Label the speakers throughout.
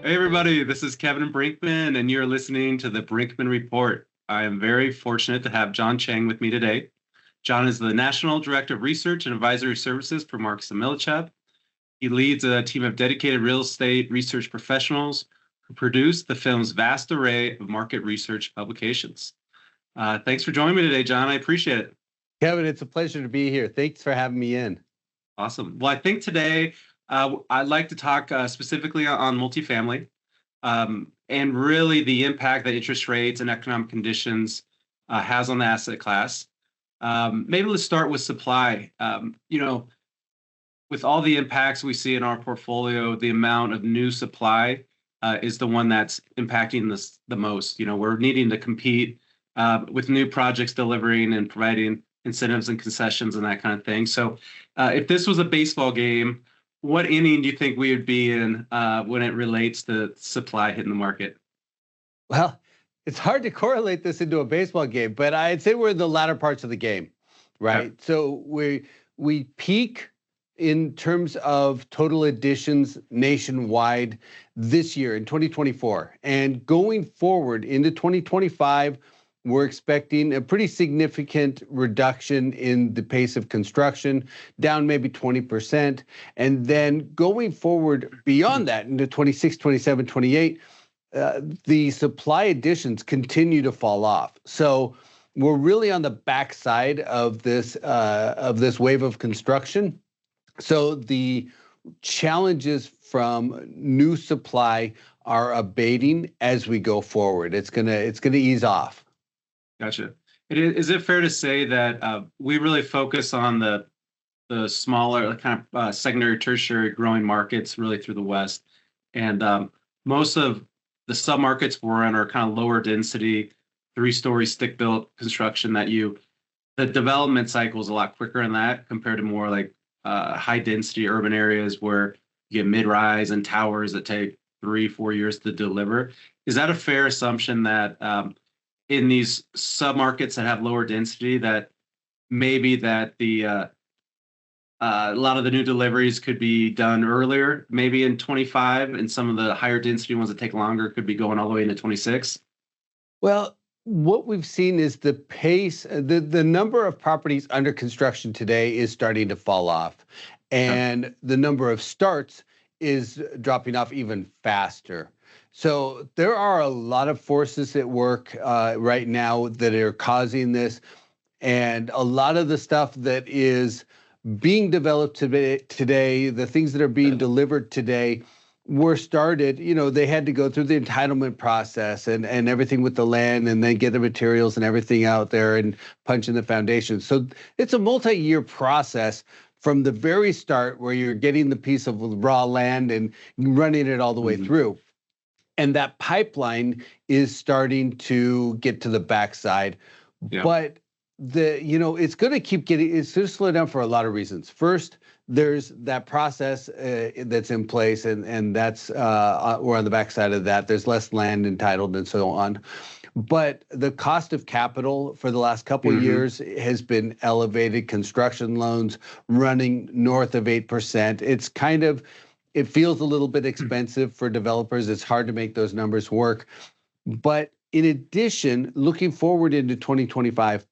Speaker 1: Hey everybody, this is Kevin Brinkman, and you're listening to the Brinkman Report. I am very fortunate to have John Chang with me today. John is the National Director of Research and Advisory Services for Marcus Millichap. He leads a team of dedicated real estate research professionals who produce the firm's vast array of market research publications. Thanks for joining me today, John. I appreciate it.
Speaker 2: Kevin, it's a pleasure to be here. Thanks for having me in.
Speaker 1: Awesome. Well, I think today I'd like to talk specifically on multifamily and really the impact that interest rates and economic conditions has on the asset class. Maybe let's start with supply. With all the impacts we see in our portfolio, the amount of new supply is the one that's impacting this the most. We're needing to compete with new projects delivering and providing incentives and concessions and that kind of thing. So if this was a baseball game, what inning do you think we would be in when it relates to supply hitting the market?
Speaker 2: Well, it's hard to correlate this into a baseball game, but I'd say we're in the latter parts of the game, right?
Speaker 1: Yeah.
Speaker 2: So we peak in terms of total additions nationwide this year in 2024. And going forward into 2025, we're expecting a pretty significant reduction in the pace of construction, down maybe 20%. And then going forward beyond that into 26, 27, 28, the supply additions continue to fall off. So we're really on the backside of this wave of construction. So the challenges from new supply are abating as we go forward. It's gonna ease off.
Speaker 1: Gotcha. Is it fair to say that we really focus on the smaller kind of secondary, tertiary growing markets really through the West, and most of the submarkets we're in are kind of lower density, three-story stick-built construction the development cycle is a lot quicker in that compared to more like high density urban areas where you get mid-rise and towers that take 3-4 years to deliver. Is that a fair assumption that in these submarkets that have lower density, that maybe that a lot of the new deliveries could be done earlier, maybe in 25, and some of the higher density ones that take longer could be going all the way into 26?
Speaker 2: Well, what we've seen is the pace, the number of properties under construction today is starting to fall off, and the number of starts is dropping off even faster. So there are a lot of forces at work right now that are causing this, and a lot of the stuff that is being developed today, the things that are being delivered today were started, they had to go through the entitlement process and everything with the land, and then get the materials and everything out there and punch in the foundation. So it's a multi-year process from the very start where you're getting the piece of raw land and running it all the way through. And that pipeline is starting to get to the backside. Yeah. But it's going to slow down for a lot of reasons. First, there's that process that's in place, and that's we're on the backside of that. There's less land entitled and so on. But the cost of capital for the last couple of years has been elevated. Construction loans running north of 8%. It feels a little bit expensive for developers. It's hard to make those numbers work. But in addition, looking forward into 2025,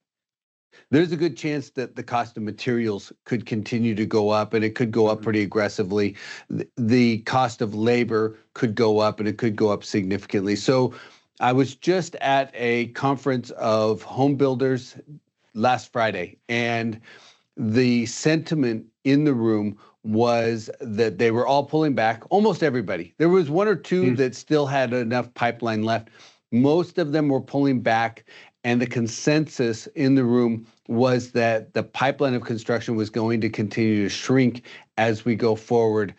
Speaker 2: there's a good chance that the cost of materials could continue to go up, and it could go up pretty aggressively. The cost of labor could go up, and it could go up significantly. So I was just at a conference of home builders last Friday, and the sentiment in the room was that they were all pulling back, almost everybody. There was one or two that still had enough pipeline left. Most of them were pulling back, and the consensus in the room was that the pipeline of construction was going to continue to shrink as we go forward.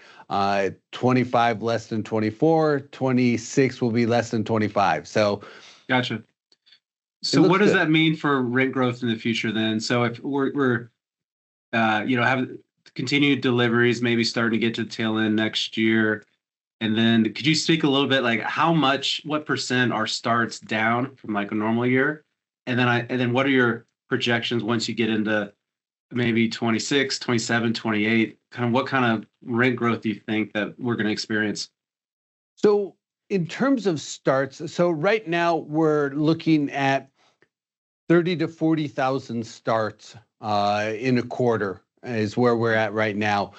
Speaker 2: 25 less than 24, 26 will be less than 25. So,
Speaker 1: gotcha. So what does that mean for rent growth in the future then? So if we're have continued deliveries, maybe starting to get to the tail end next year, and then could you speak a little bit like what percent are starts down from like a normal year? And then what are your projections once you get into maybe 26, 27, 28? Kind of what kind of rent growth do you think that we're going to experience?
Speaker 2: So in terms of starts, so right now we're looking at 30 to 40,000 starts in a quarter is where we're at right now.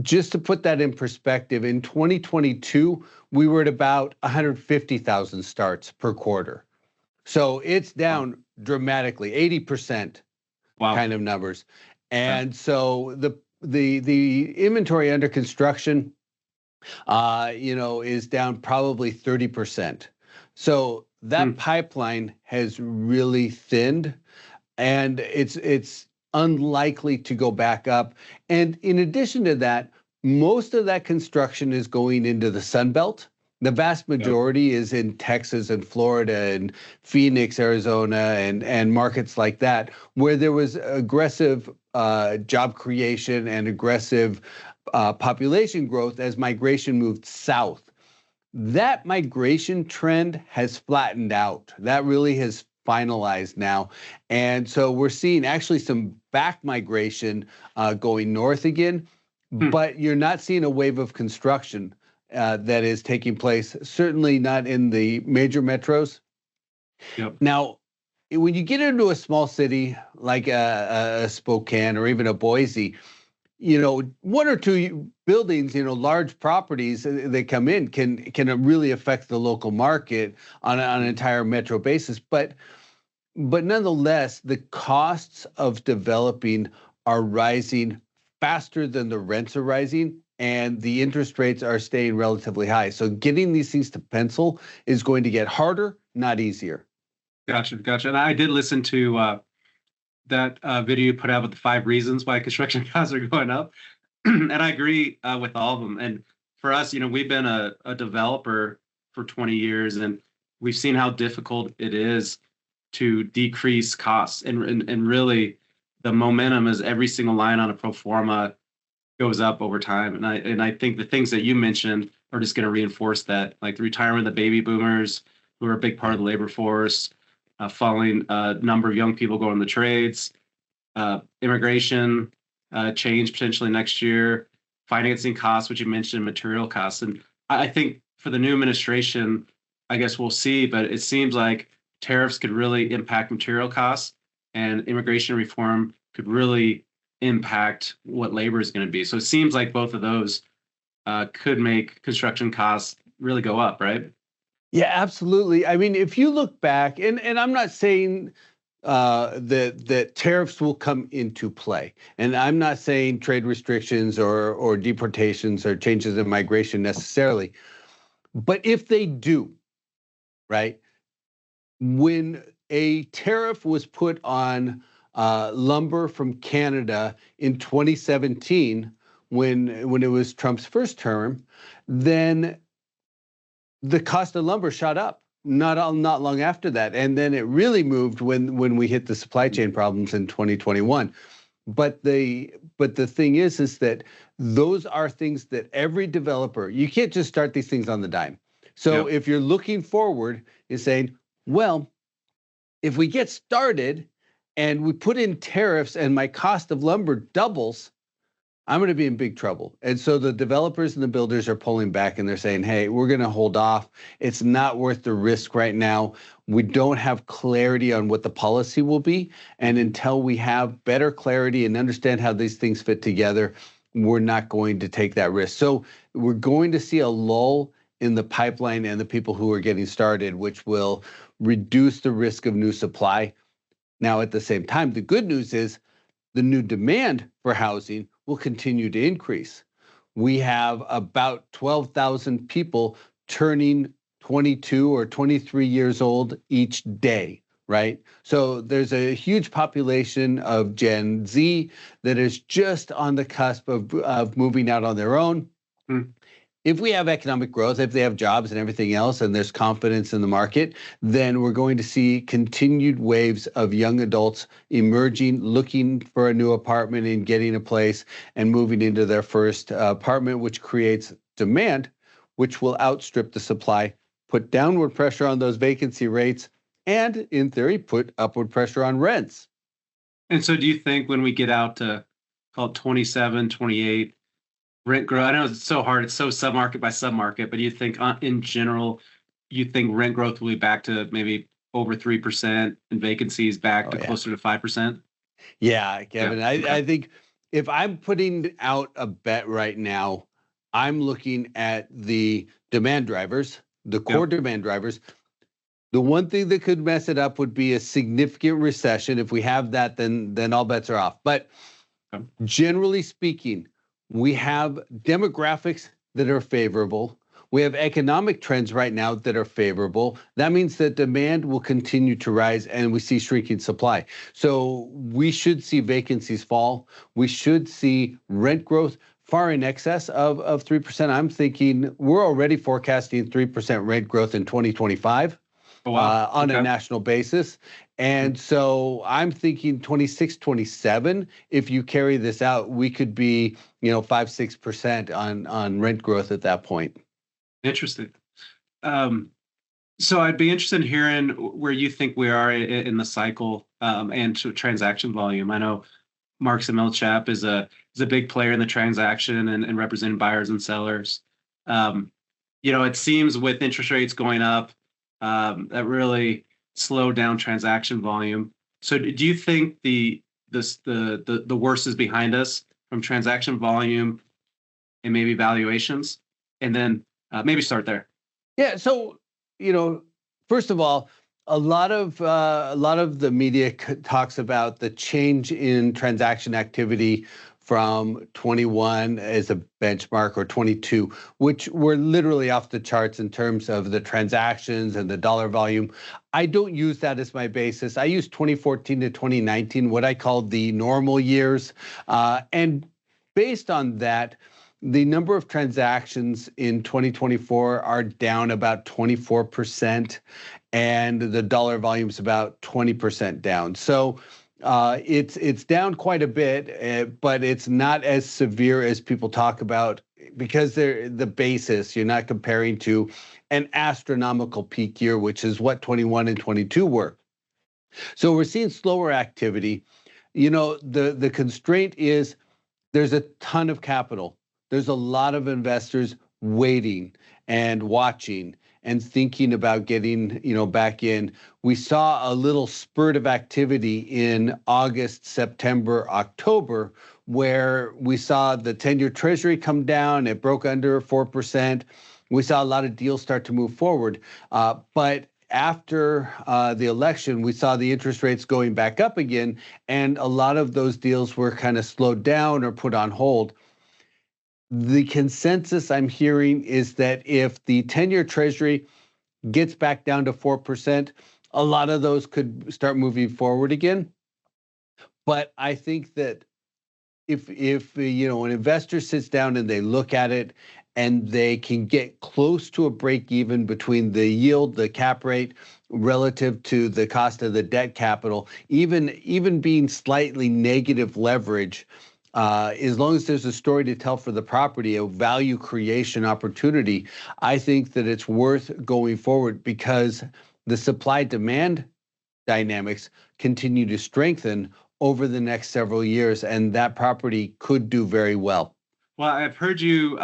Speaker 2: Just to put that in perspective, in 2022, we were at about 150,000 starts per quarter. So it's down dramatically, 80% kind of numbers. And so the inventory under construction, is down probably 30%. So that pipeline has really thinned, and it's unlikely to go back up. And in addition to that, most of that construction is going into the Sun Belt. The vast majority is in Texas and Florida and Phoenix, Arizona, and markets like that, where there was aggressive job creation and aggressive population growth as migration moved south. That migration trend has flattened out. That really has finalized now. And so we're seeing actually some back migration going north again, but you're not seeing a wave of construction that is taking place, certainly not in the major metros. Now, when you get into a small city like a Spokane or even a Boise, one or two buildings, large properties that come in can really affect the local market on an entire metro basis. But nonetheless, the costs of developing are rising faster than the rents are rising, and the interest rates are staying relatively high. So getting these things to pencil is going to get harder, not easier.
Speaker 1: Gotcha. And I did listen to that video you put out with the 5 reasons why construction costs are going up. And I agree with all of them. And for us, we've been a developer for 20 years, and we've seen how difficult it is to decrease costs. And really, the momentum is every single line on a pro forma goes up over time. And I think the things that you mentioned are just going to reinforce that, like the retirement of the baby boomers, who are a big part of the labor force, falling number of young people going to the trades, immigration change potentially next year, financing costs, which you mentioned, material costs. And I think for the new administration, I guess we'll see, but it seems like tariffs could really impact material costs, and immigration reform could really impact what labor is going to be. So it seems like both of those could make construction costs really go up, right?
Speaker 2: Yeah, absolutely. I mean, if you look back, and I'm not saying that tariffs will come into play, and I'm not saying trade restrictions or deportations or changes in migration necessarily, but if they do, right, when a tariff was put on lumber from Canada in 2017, when it was Trump's first term, then the cost of lumber shot up not long after that, and then it really moved when we hit the supply chain problems in 2021. But the thing is that those are things that every developer, you can't just start these things on the dime. So if you're looking forward, you're saying, well, if we get started and we put in tariffs and my cost of lumber doubles, I'm going to be in big trouble. And so the developers and the builders are pulling back, and they're saying, hey, we're going to hold off. It's not worth the risk right now. We don't have clarity on what the policy will be. And until we have better clarity and understand how these things fit together, we're not going to take that risk. So we're going to see a lull in the pipeline and the people who are getting started, which will reduce the risk of new supply. Now, at the same time, the good news is the new demand for housing will continue to increase. We have about 12,000 people turning 22 or 23 years old each day, right? So there's a huge population of Gen Z that is just on the cusp of moving out on their own. If we have economic growth, if they have jobs and everything else, and there's confidence in the market, then we're going to see continued waves of young adults emerging, looking for a new apartment and getting a place and moving into their first apartment, which creates demand, which will outstrip the supply, put downward pressure on those vacancy rates, and in theory, put upward pressure on rents.
Speaker 1: And so do you think when we get out to call it 27, 28, rent growth? I know it's so hard. It's so submarket by submarket, but do you think in general, you think rent growth will be back to maybe over 3% and vacancies back
Speaker 2: Oh
Speaker 1: to
Speaker 2: yeah.
Speaker 1: closer to 5%?
Speaker 2: Yeah,
Speaker 1: Yeah.
Speaker 2: Kevin. I
Speaker 1: Okay.
Speaker 2: think if I'm putting out a bet right now, I'm looking at the demand drivers, the core
Speaker 1: Yep.
Speaker 2: demand drivers. The one thing that could mess it up would be a significant recession. If we have that, then all bets are off. But
Speaker 1: Okay.
Speaker 2: generally speaking, we have demographics that are favorable. We have economic trends right now that are favorable. That means that demand will continue to rise and we see shrinking supply. So we should see vacancies fall. We should see rent growth far in excess of 3%. I'm thinking we're already forecasting 3% rent growth in 2025
Speaker 1: Oh, wow.
Speaker 2: on a
Speaker 1: Okay.
Speaker 2: national basis. And so I'm thinking 26, 27, if you carry this out, we could be, 5, 6% on rent growth at that point.
Speaker 1: Interesting. Um, so I'd be interested in hearing where you think we are in the cycle and to transaction volume. I know Marcus Millichap is a big player in the transaction and representing buyers and sellers. Um, it seems with interest rates going up, that really slowed down transaction volume. So do you think the worst is behind us from transaction volume and maybe valuations? And then maybe start there.
Speaker 2: Yeah. So, first of all, a lot of the media talks about the change in transaction activity from 21 as a benchmark or 22, which were literally off the charts in terms of the transactions and the dollar volume. I don't use that as my basis. I use 2014 to 2019, what I call the normal years, and based on that, the number of transactions in 2024 are down about 24%, and the dollar volume is about 20% down. So it's down quite a bit, but it's not as severe as people talk about because they're the basis. You're not comparing to an astronomical peak year, which is what 21 and 22 were. So we're seeing slower activity. The constraint is there's a ton of capital. There's a lot of investors waiting and watching and thinking about getting, back in. We saw a little spurt of activity in August, September, October, where we saw the 10-year Treasury come down. It broke under 4%. We saw a lot of deals start to move forward. But after the election, we saw the interest rates going back up again, and a lot of those deals were kind of slowed down or put on hold. The consensus I'm hearing is that if the 10-year Treasury gets back down to 4%, a lot of those could start moving forward again. But I think that if an investor sits down and they look at it and they can get close to a break even between the yield, the cap rate relative to the cost of the debt capital, even being slightly negative leverage, as long as there's a story to tell for the property, a value creation opportunity, I think that it's worth going forward because the supply demand dynamics continue to strengthen over the next several years, and that property could do very well.
Speaker 1: Well, I've heard you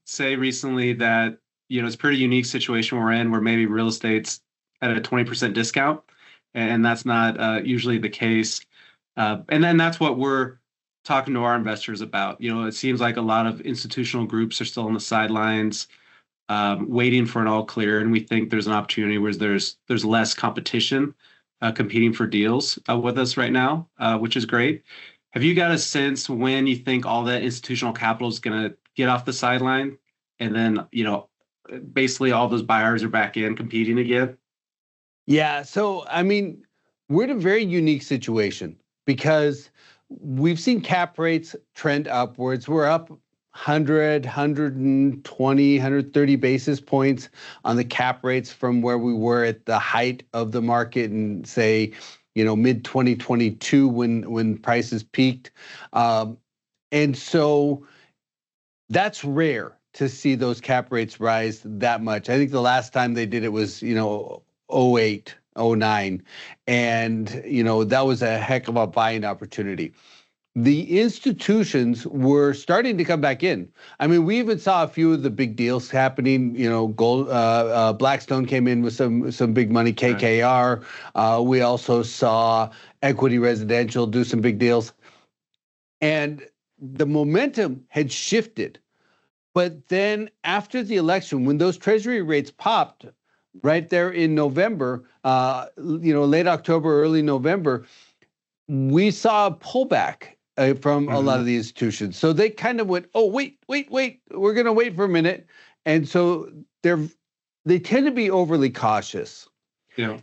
Speaker 1: say recently that it's a pretty unique situation we're in, where maybe real estate's at a 20% discount, and that's not usually the case. And then that's what we're talking to our investors about. It seems like a lot of institutional groups are still on the sidelines, waiting for an all clear, and we think there's an opportunity where there's less competition competing for deals with us right now, which is great. Have you got a sense when you think all that institutional capital is going to get off the sideline, and then basically all those buyers are back in competing again?
Speaker 2: Yeah, so I mean, we're in a very unique situation because we've seen cap rates trend upwards. We're up 100, 120, 130 basis points on the cap rates from where we were at the height of the market in, say, mid 2022 when prices peaked. And so that's rare to see those cap rates rise that much. I think the last time they did it was, 08, 09. And, that was a heck of a buying opportunity. the institutions were starting to come back in. I mean, we even saw a few of the big deals happening. Blackstone came in with some big money, KKR. We also saw Equity Residential do some big deals. And the momentum had shifted. But then after the election, when those treasury rates popped right there in November, late October, early November, we saw a pullback from a lot of the institutions. So they kind of went, oh, wait, we're going to wait for a minute. And so they tend to be overly cautious.
Speaker 1: Yeah.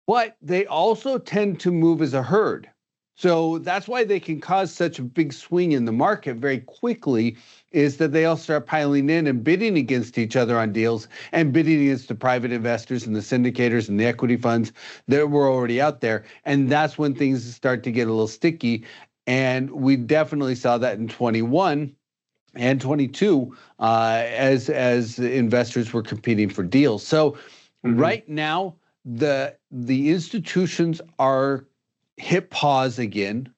Speaker 2: But they also tend to move as a herd. So that's why they can cause such a big swing in the market very quickly, is that they all start piling in and bidding against each other on deals and bidding against the private investors and the syndicators and the equity funds that were already out there. And that's when things start to get a little sticky. And we definitely saw that in 21 and 22 as investors were competing for deals. So right now, the institutions are hit pause again.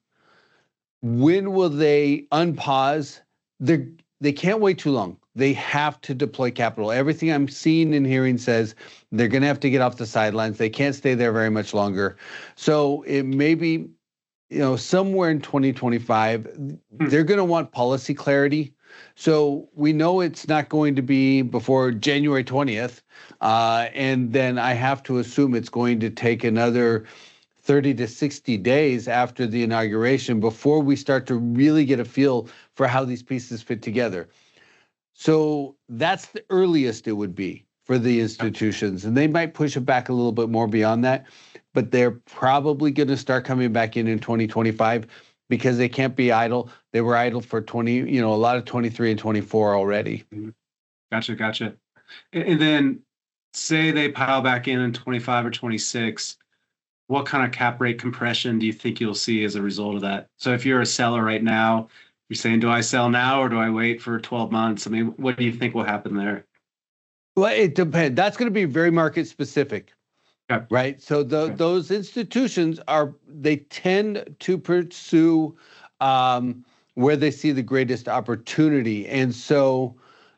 Speaker 2: When will they unpause? They can't wait too long. They have to deploy capital. Everything I'm seeing and hearing says they're going to have to get off the sidelines. They can't stay there very much longer. So it may be, somewhere in 2025, they're going to want policy clarity. So we know it's not going to be before January 20th. And then I have to assume it's going to take another 30 to 60 days after the inauguration before we start to really get a feel for how these pieces fit together. So that's the earliest it would be for the institutions. And they might push it back a little bit more beyond that, but they're probably going to start coming back in 2025 because they can't be idle. They were idle for a lot of 23 and 24 already.
Speaker 1: Gotcha. And then say they pile back in 25 or 26, what kind of cap rate compression do you think you'll see as a result of that? So if you're a seller right now, you're saying, do I sell now or do I wait for 12 months? I mean, what do you think will happen there?
Speaker 2: Well, it depends. That's going to be very market specific, right? So those institutions they tend to pursue where they see the greatest opportunity. And so,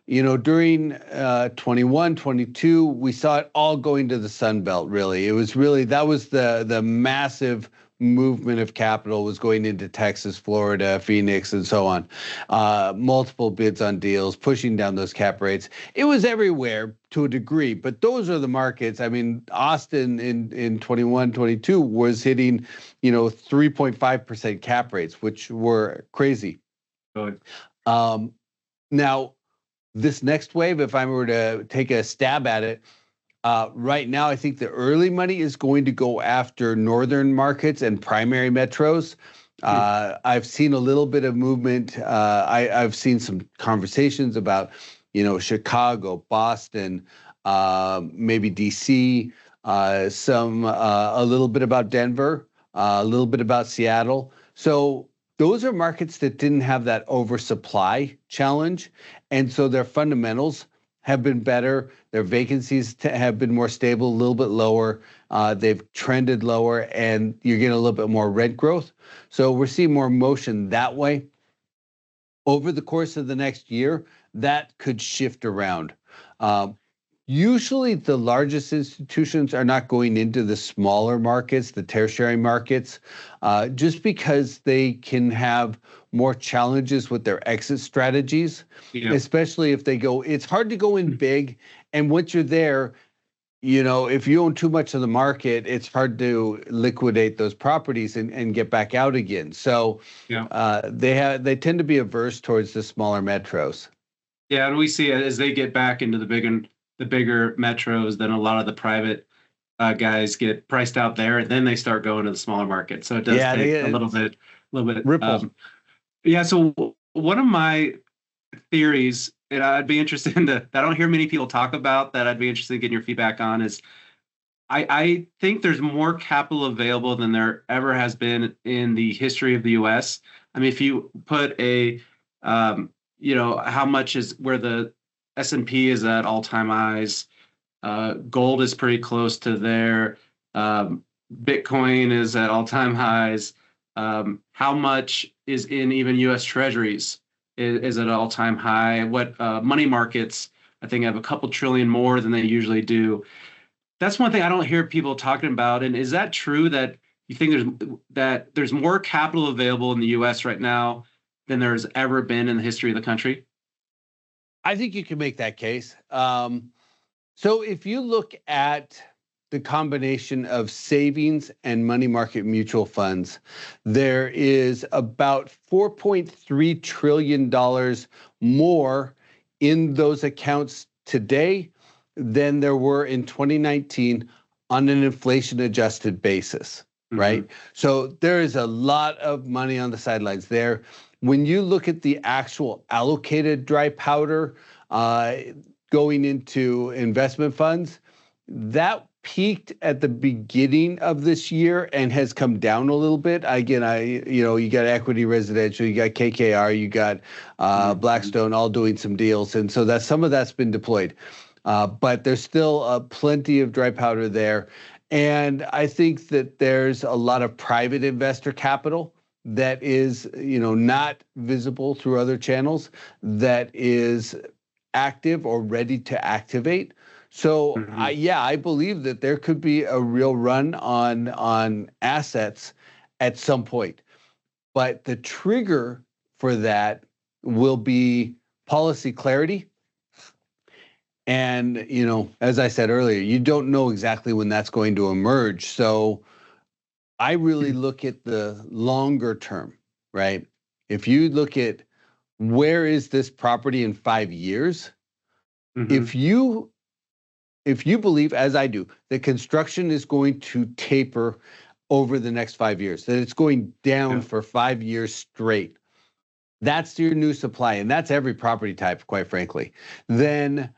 Speaker 2: during 21, 22, we saw it all going to the Sun Belt, really. It was really, that was the massive movement of capital was going into Texas, Florida, Phoenix, and so on. Multiple bids on deals, pushing down those cap rates. It was everywhere to a degree, but those are the markets. I mean, Austin in 21, 22 was hitting, 3.5% cap rates, which were crazy.
Speaker 1: Good.
Speaker 2: Now, this next wave, if I were to take a stab at it, right now, I think the early money is going to go after northern markets and primary metros. I've seen a little bit of movement. I've seen some conversations about, Chicago, Boston, maybe DC, a little bit about Denver, a little bit about Seattle. So those are markets that didn't have that oversupply challenge. And so their fundamentals have been better. Their vacancies have been more stable, a little bit lower. They've trended lower, and you're getting a little bit more rent growth. So we're seeing more motion that way. Over the course of the next year, that could shift around. Usually the largest institutions are not going into the smaller markets, the tertiary markets, just because they can have more challenges with their exit strategies, especially if they go, it's hard to go in big. And once you're there, if you own too much of the market, it's hard to liquidate those properties and get back out again. So they tend to be averse towards the smaller metros.
Speaker 1: Yeah, and we see it as they get back into the bigger metros, then a lot of the private guys get priced out there, and then they start going to the smaller markets. So it does take a little bit.
Speaker 2: Ripple.
Speaker 1: So one of my theories, and I'd be interested in that I don't hear many people talk about, that I'd be interested in getting your feedback on, is I think there's more capital available than there ever has been in the history of the U.S. I mean, if you put how much is where the S&P is at all-time highs, gold is pretty close to there, Bitcoin is at all-time highs. How much is in even U.S. Treasuries is at an all-time high. What money markets, I think, have a couple trillion more than they usually do. That's one thing I don't hear people talking about. And is that true that you think there's more capital available in the U.S. right now than there's ever been in the history of the country?
Speaker 2: I think you can make that case. So if you look at the combination of savings and money market mutual funds, there is about $4.3 trillion more in those accounts today than there were in 2019 on an inflation adjusted basis, right? So there is a lot of money on the sidelines there. When you look at the actual allocated dry powder going into investment funds, that peaked at the beginning of this year and has come down a little bit. Again, you got equity residential, you got KKR, you got Blackstone all doing some deals, and so that some of that's been deployed. But there's still plenty of dry powder there. And I think that there's a lot of private investor capital that is, not visible through other channels, that is active or ready to activate. So I believe that there could be a real run on assets at some point. But the trigger for that will be policy clarity. And, as I said earlier, you don't know exactly when that's going to emerge. So I really look at the longer term, right? If you look at where is this property in 5 years, if you believe, as I do, that construction is going to taper over the next 5 years, that it's going down for 5 years straight, that's your new supply, and that's every property type, quite frankly, then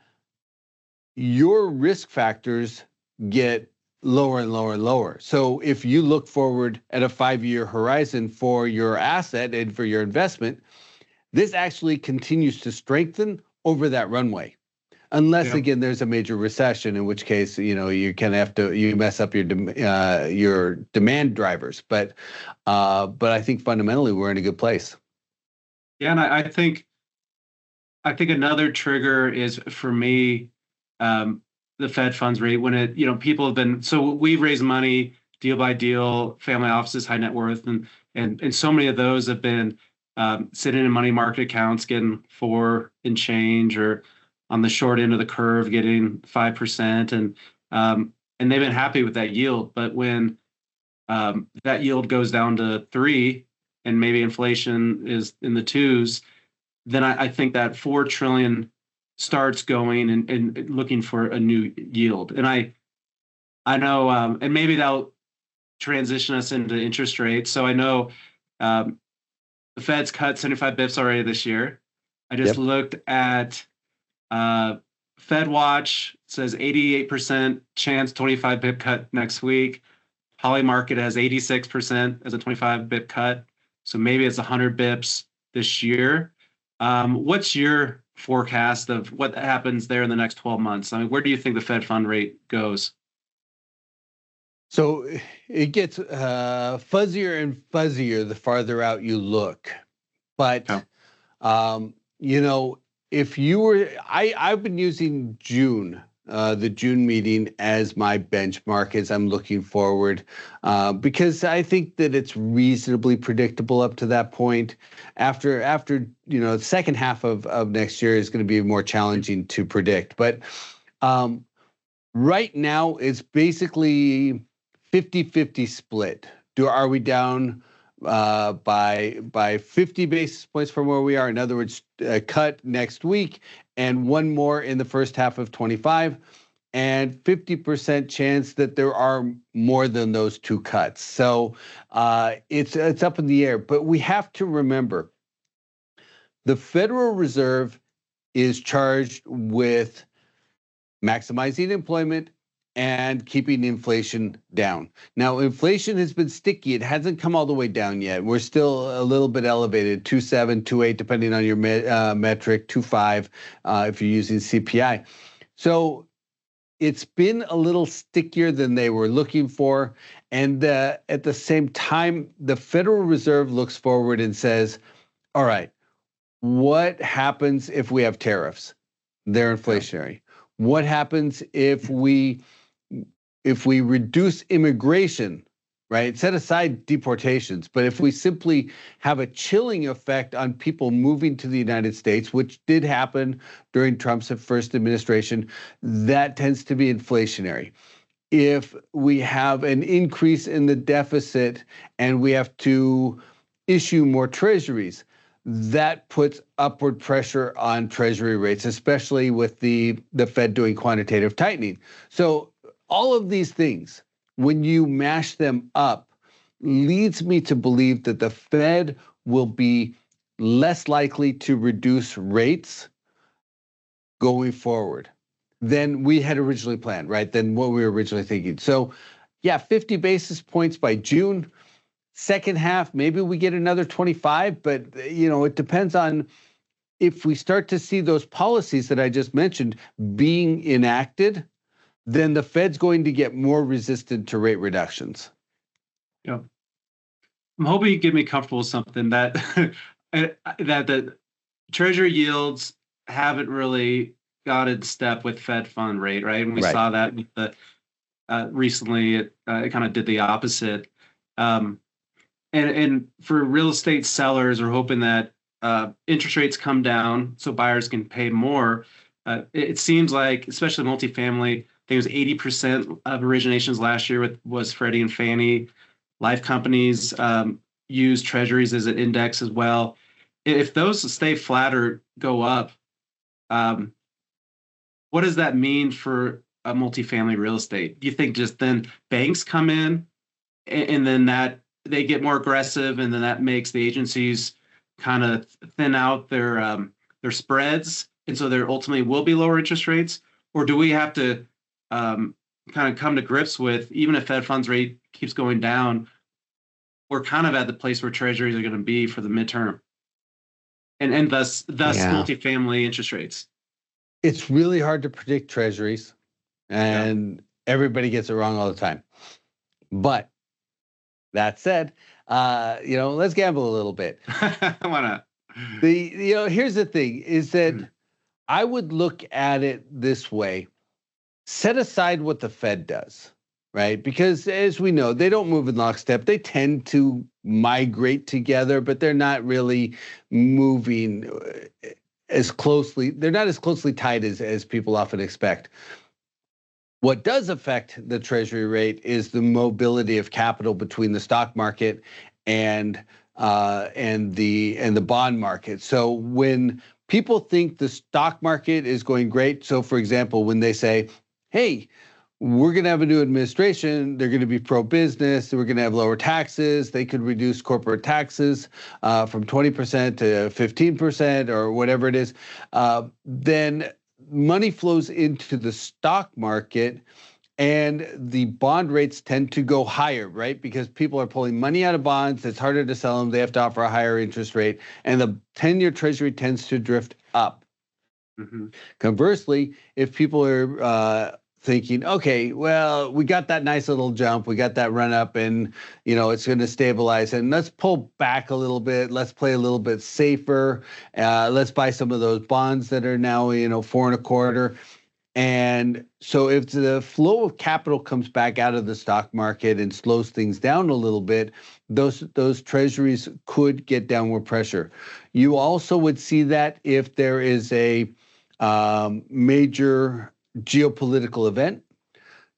Speaker 2: your risk factors get lower and lower and lower. So if you look forward at a 5-year horizon for your asset and for your investment, this actually continues to strengthen over that runway. Unless again there's a major recession, in which case you kind of have to mess up your demand drivers. But I think fundamentally we're in a good place.
Speaker 1: Yeah, and I think another trigger is for me the Fed funds rate when people have been, so we've raised money deal by deal, family offices, high net worth, and so many of those have been sitting in money market accounts getting 4 and change, or on the short end of the curve getting 5%, and they've been happy with that yield. But when that yield goes down to 3 and maybe inflation is in the 2s, then I think that 4 trillion starts going and looking for a new yield. And I know, and maybe that'll transition us into interest rates. So I know the Fed's cut 75 bips already this year. I just looked at Fed Watch, says 88% chance 25 bip cut next week. Poly Market has 86% as a 25 bip cut. So maybe it's 100 bips this year. What's your forecast of what happens there in the next 12 months? I mean, where do you think the Fed fund rate goes?
Speaker 2: So it gets fuzzier and fuzzier the farther out you look. But, if you were, I've been using June, the June meeting as my benchmark as I'm looking forward, because I think that it's reasonably predictable up to that point. After the second half of next year is going to be more challenging to predict. But right now it's basically 50-50 split. Are we down by 50 basis points from where we are? In other words, a cut next week and one more in the first half of 25, and 50% chance that there are more than those 2 cuts. So it's up in the air. But we have to remember, the Federal Reserve is charged with maximizing employment and keeping inflation down. Now, inflation has been sticky. It hasn't come all the way down yet. We're still a little bit elevated, 2.7, 2.8, depending on your metric, 2.5 if you're using CPI. So it's been a little stickier than they were looking for. And at the same time, the Federal Reserve looks forward and says, all right, what happens if we have tariffs? They're inflationary. What happens if we reduce immigration, right? Set aside deportations, but if we simply have a chilling effect on people moving to the United States, which did happen during Trump's first administration, that tends to be inflationary. If we have an increase in the deficit and we have to issue more treasuries, that puts upward pressure on treasury rates, especially with the Fed doing quantitative tightening. So all of these things, when you mash them up, leads me to believe that the Fed will be less likely to reduce rates going forward than we had originally planned, right? Than what we were originally thinking. So yeah, 50 basis points by June. Second half, maybe we get another 25, but it depends on if we start to see those policies that I just mentioned being enacted, then the Fed's going to get more resistant to rate reductions.
Speaker 1: Yeah. I'm hoping you get me comfortable with something that that the treasury yields haven't really got in step with Fed fund rate, right? And we saw that with the recently, it kind of did the opposite. And for real estate sellers, are hoping that interest rates come down so buyers can pay more. It seems like, especially multifamily, I think it was 80% of originations last year was Freddie and Fannie. Life companies use treasuries as an index as well. If those stay flat or go up, what does that mean for a multifamily real estate? Do you think just then banks come in and then that they get more aggressive, and then that makes the agencies kind of thin out their spreads, and so there ultimately will be lower interest rates? Or do we have to kind of come to grips with, even if Fed funds rate keeps going down, we're kind of at the place where treasuries are going to be for the midterm, and thus multifamily interest rates?
Speaker 2: It's really hard to predict treasuries, and everybody gets it wrong all the time. But that said, let's gamble a little bit.
Speaker 1: Why not?
Speaker 2: Here's the thing: is that I would look at it this way: set aside what the Fed does, right? Because as we know, they don't move in lockstep. They tend to migrate together, but they're not really moving as closely. They're not as closely tied as people often expect. What does affect the treasury rate is the mobility of capital between the stock market and the bond market. So when people think the stock market is going great, so for example, when they say, hey, we're going to have a new administration, they're going to be pro-business, we're going to have lower taxes, they could reduce corporate taxes from 20% to 15% or whatever it is, then money flows into the stock market and the bond rates tend to go higher, right? Because people are pulling money out of bonds, it's harder to sell them, they have to offer a higher interest rate, and the 10-year treasury tends to drift up. Conversely, if people are thinking, okay, well, we got that nice little jump, we got that run up, and it's going to stabilize, and let's pull back a little bit, let's play a little bit safer, let's buy some of those bonds that are now 4.25. And so if the flow of capital comes back out of the stock market and slows things down a little bit, those treasuries could get downward pressure. You also would see that if there is a major geopolitical event.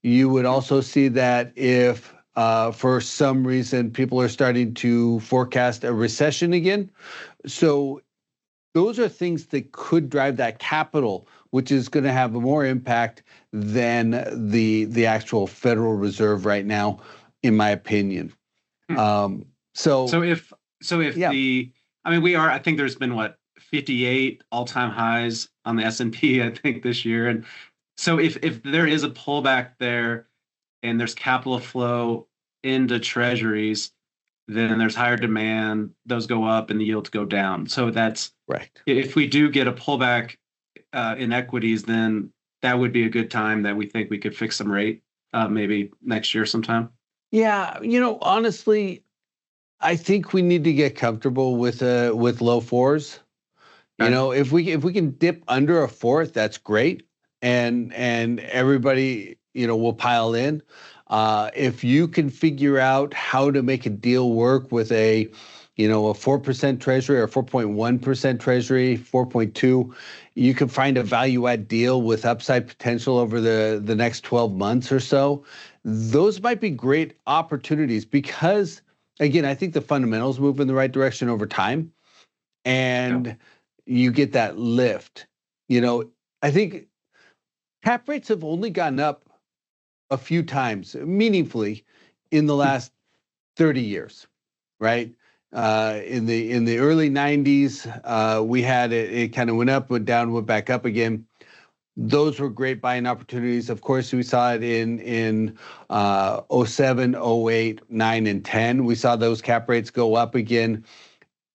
Speaker 2: You would also see that if for some reason people are starting to forecast a recession again. So those are things that could drive that capital, which is going to have more impact than the actual Federal Reserve right now, in my opinion. So if I think there's been 58 all-time highs on the S&P, I think, this year. And so if there is a pullback there and there's capital flow into treasuries, then there's higher demand, those go up and the yields go down. So that's right. If we do get a pullback in equities, then
Speaker 1: that would be a good time that we think we could fix some rate, maybe next year sometime.
Speaker 2: Yeah, honestly, I think we need to get comfortable with low fours.
Speaker 1: Okay.
Speaker 2: If we can dip under a fourth, that's great, and everybody will pile in. If you can figure out how to make a deal work with a 4% treasury or 4.1% treasury, 4.2, you can find a value add deal with upside potential over the next 12 months or so. Those might be great opportunities because, again, I think the fundamentals move in the right direction over time, and you get that lift. I think cap rates have only gone up a few times meaningfully in the last 30 years, right? In the early 90s, we had it kind of went up, went down, went back up again. Those were great buying opportunities. Of course, we saw it in 07, 08, 9, and 10. We saw those cap rates go up again.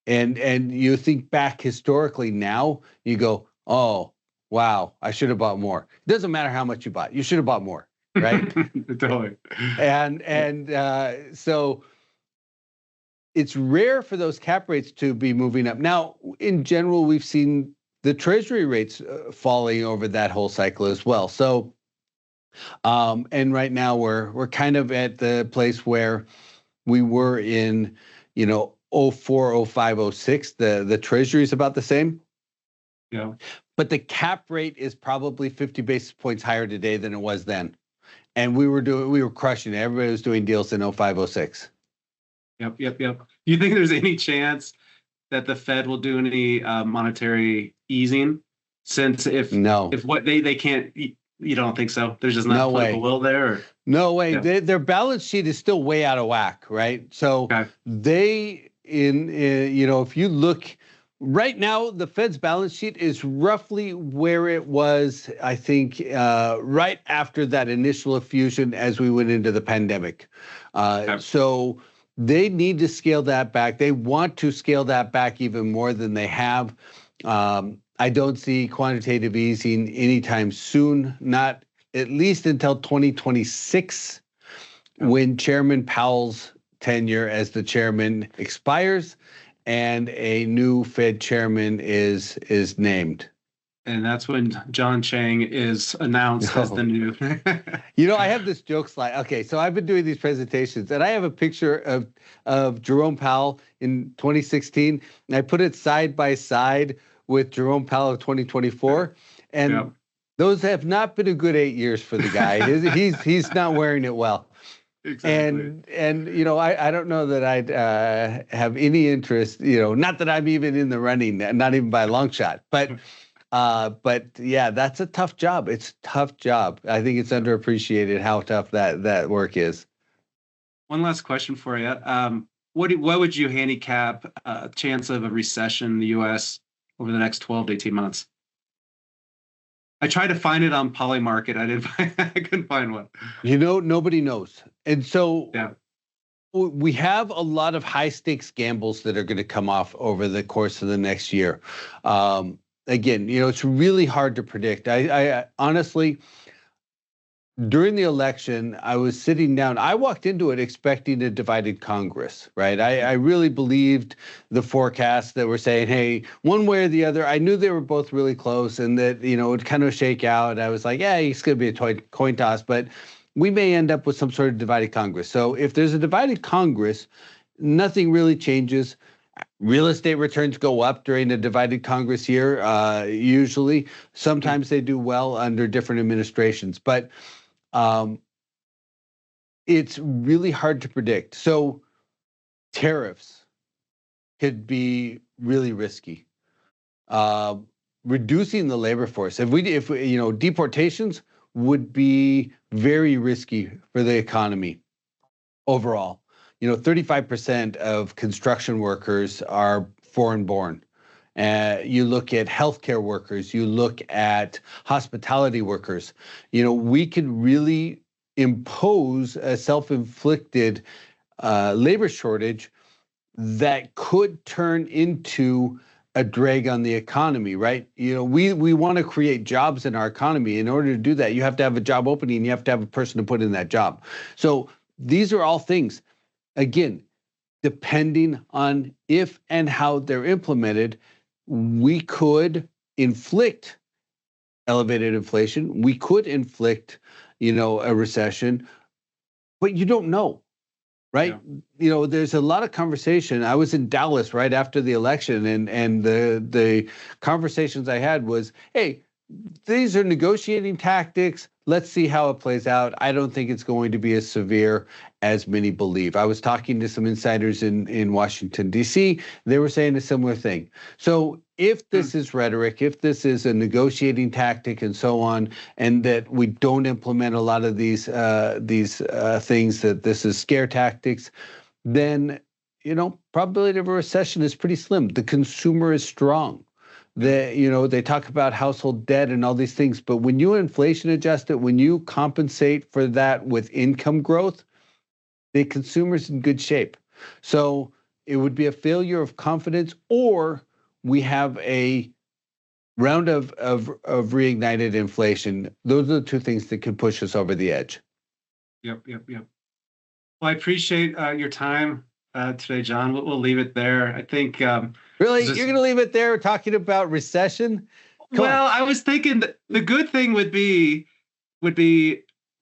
Speaker 2: And you think back historically now, you go, oh, wow, I should have bought more. It doesn't matter how much you bought. You should have bought more, right?
Speaker 1: Totally.
Speaker 2: And so it's rare for those cap rates to be moving up. Now, in general, we've seen the treasury rates falling over that whole cycle as well. So, and right now we're kind of at the place where we were in, 04, 05, 06. The treasury is about the same.
Speaker 1: Yeah.
Speaker 2: But the cap rate is probably 50 basis points higher today than it was then. And we were crushing it. Everybody was doing deals in 05, 06.
Speaker 1: Yep. Do you think there's any chance that the Fed will do any monetary easing? Since if what they can't, you don't think so? There's just not political will there? Or?
Speaker 2: No way. Yeah. Their balance sheet is still way out of whack, right? So they, if you look right now, the Fed's balance sheet is roughly where it was, I think, right after that initial effusion as we went into the pandemic. So they need to scale that back. They want to scale that back even more than they have. I don't see quantitative easing anytime soon, not at least until 2026, when Chairman Powell's tenure as the chairman expires and a new Fed chairman is named.
Speaker 1: And that's when John Chang is announced as the new.
Speaker 2: I have this joke slide. Okay, so I've been doing these presentations, and I have a picture of Jerome Powell in 2016, and I put it side by side with Jerome Powell of 2024, and those have not been a good 8 years for the guy. He's not wearing it well. Exactly. And I don't know that I'd have any interest. Not that I'm even in the running, not even by a long shot, but yeah, that's a tough job. It's a tough job. I think it's underappreciated how tough that work is.
Speaker 1: One last question for you. What would you handicap a chance of a recession in the U.S. over the next 12 to 18 months? I tried to find it on Polymarket. I couldn't find one.
Speaker 2: Nobody knows. And so we have a lot of high stakes gambles that are going to come off over the course of the next year. Again, it's really hard to predict. I honestly, during the election, I was sitting down. I walked into it expecting a divided Congress, right? I really believed the forecasts that were saying, hey, one way or the other. I knew they were both really close and that, it would kind of shake out. I was like, yeah, it's going to be a coin toss, but we may end up with some sort of divided Congress. So if there's a divided Congress, nothing really changes. Real estate returns go up during a divided Congress year, usually. Sometimes they do well under different administrations, but it's really hard to predict. So tariffs could be really risky. Reducing the labor force, if deportations would be very risky for the economy overall. 35% of construction workers are foreign-born. You look at healthcare workers, you look at hospitality workers. We could really impose a self-inflicted labor shortage that could turn into a drag on the economy, right? We want to create jobs in our economy. In order to do that, you have to have a job opening, you have to have a person to put in that job. So these are all things, again, depending on if and how they're implemented, we could inflict elevated inflation, we could inflict, a recession, but you don't know. Right. Yeah. There's a lot of conversation. I was in Dallas right after the election, and the conversations I had was, hey, these are negotiating tactics. Let's see how it plays out. I don't think it's going to be as severe as many believe. I was talking to some insiders in Washington, D.C. They were saying a similar thing. So if this is rhetoric, if this is a negotiating tactic and so on, and that we don't implement a lot of these things, that this is scare tactics, then, probability of a recession is pretty slim. The consumer is strong. They talk about household debt and all these things, but when you inflation adjust it, when you compensate for that with income growth, the consumer's in good shape. So it would be a failure of confidence, or we have a round of reignited inflation. Those are the two things that could push us over the edge.
Speaker 1: Yep. Well, I appreciate your time today, John. We'll leave it there. I think.
Speaker 2: Really, you're going to leave it there talking about recession?
Speaker 1: Well, I was thinking that the good thing would be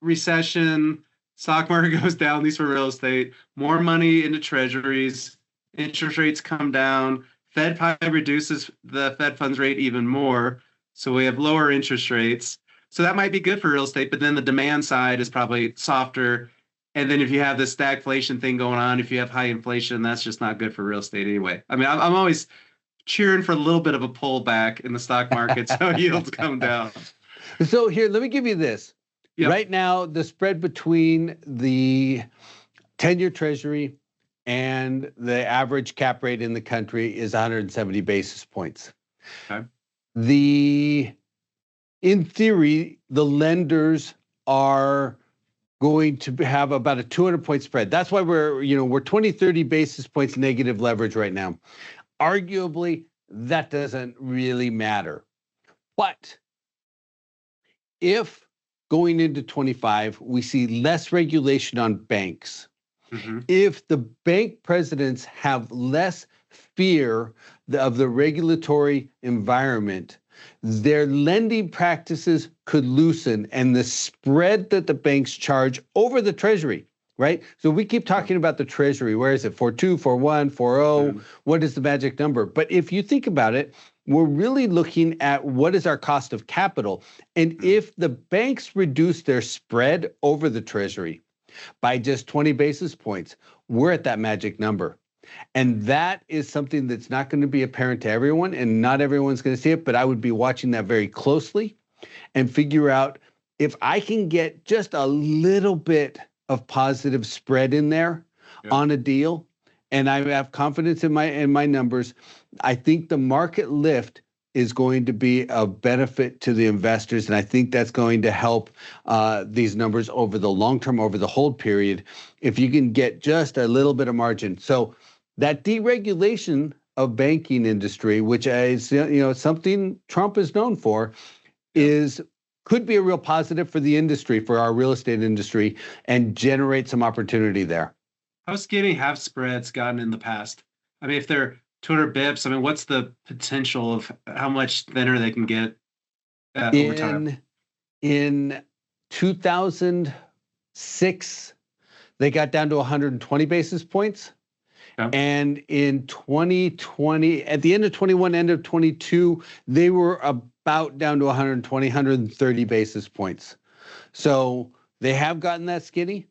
Speaker 1: recession, stock market goes down, at least for real estate, more money into treasuries, interest rates come down, Fed probably reduces the Fed funds rate even more, so we have lower interest rates. So that might be good for real estate, but then the demand side is probably softer. And then if you have this stagflation thing going on, if you have high inflation, that's just not good for real estate anyway. I mean, I'm always cheering for a little bit of a pullback in the stock market so yields come down.
Speaker 2: So here, let me give you this. Yep. Right now, the spread between the 10-year Treasury and the average cap rate in the country is 170 basis points. Okay. In theory, the lenders are going to have about a 200-point spread. That's why we're 20, 30 basis points negative leverage right now. Arguably, that doesn't really matter. But if going into 25, we see less regulation on banks, if the bank presidents have less fear of the regulatory environment, their lending practices could loosen, and the spread that the banks charge over the Treasury, right? So we keep talking about the Treasury. Where is it? 4.2, 4.1, 4.0? What is the magic number? But if you think about it, we're really looking at what is our cost of capital. And if the banks reduce their spread over the Treasury by just 20 basis points, we're at that magic number. And that is something that's not going to be apparent to everyone, and not everyone's going to see it, but I would be watching that very closely and figure out if I can get just a little bit of positive spread in there on a deal, and I have confidence in my numbers, I think the market lift is going to be a benefit to the investors, and I think that's going to help these numbers over the long term, over the hold period, if you can get just a little bit of margin. So that deregulation of banking industry, which is something Trump is known for, could be a real positive for the industry, for our real estate industry, and generate some opportunity there.
Speaker 1: How skinny have spreads gotten in the past? I mean, if they're 200 bips, I mean, what's the potential of how much thinner they can get over time?
Speaker 2: In 2006, they got down to 120 basis points. Yeah. And in 2020, at the end of 21, end of 22, they were about down to 120, 130 basis points. So they have gotten that skinny,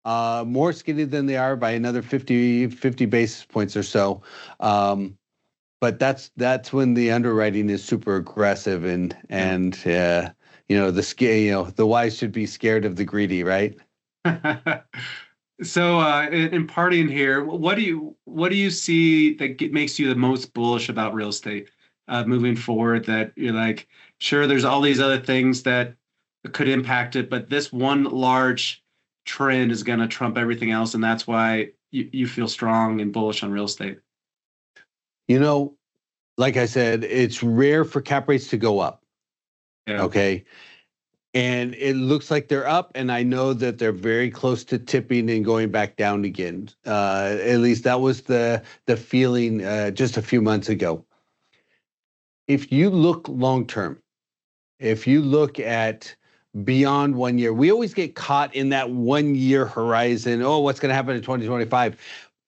Speaker 2: more skinny than they are by another 50 basis points or so. But that's when the underwriting is super aggressive, and the wise should be scared of the greedy, right?
Speaker 1: So in parting here, what do you see that makes you the most bullish about real estate moving forward? That you're like, sure, there's all these other things that could impact it, but this one large trend is going to trump everything else, and that's why you feel strong and bullish on real estate.
Speaker 2: like I said, it's rare for cap rates to go up.
Speaker 1: Yeah.
Speaker 2: Okay. And it looks like they're up, and I know that they're very close to tipping and going back down again. At least that was the feeling just a few months ago. If you look long term, if you look at beyond 1 year, we always get caught in that 1 year horizon. Oh, what's going to happen in 2025?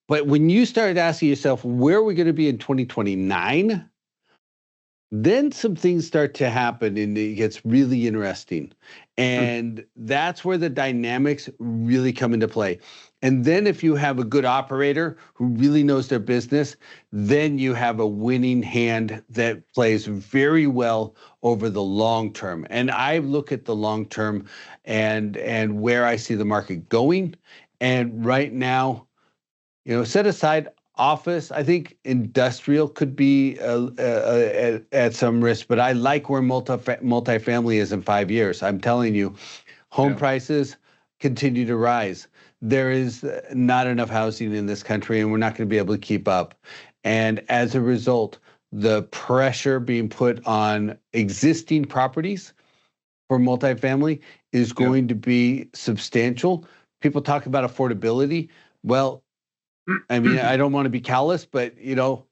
Speaker 2: But when you start asking yourself, where are we going to be in 2029? Then some things start to happen and it gets really interesting. And that's where the dynamics really come into play. And then if you have a good operator who really knows their business, then you have a winning hand that plays very well over the long term. And I look at the long term and where I see the market going. And right now, set aside office. I think industrial could be at some risk, but I like where multifamily is in 5 years. I'm telling you, home prices continue to rise. There is not enough housing in this country, and we're not going to be able to keep up. And as a result, the pressure being put on existing properties for multifamily is going to be substantial. People talk about affordability. Well, I mean, I don't want to be callous, but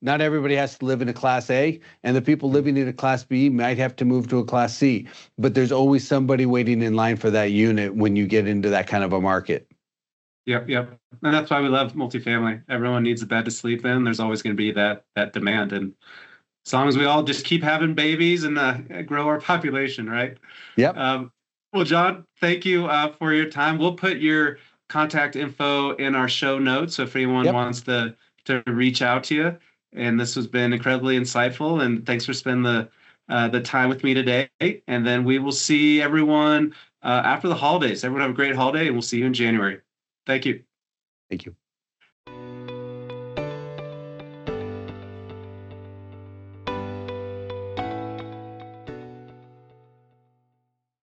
Speaker 2: not everybody has to live in a Class A, and the people living in a Class B might have to move to a Class C. But there's always somebody waiting in line for that unit when you get into that kind of a market.
Speaker 1: Yep. And that's why we love multifamily. Everyone needs a bed to sleep in. There's always going to be that demand, and as long as we all just keep having babies and grow our population, right?
Speaker 2: Yep.
Speaker 1: Well, John, thank you for your time. We'll put your contact info in our show notes, so if anyone wants to reach out to you. And this has been incredibly insightful, and thanks for spending the time with me today. And then we will see everyone after the holidays. Everyone have a great holiday, and we'll see you in January. Thank you.
Speaker 2: Thank you.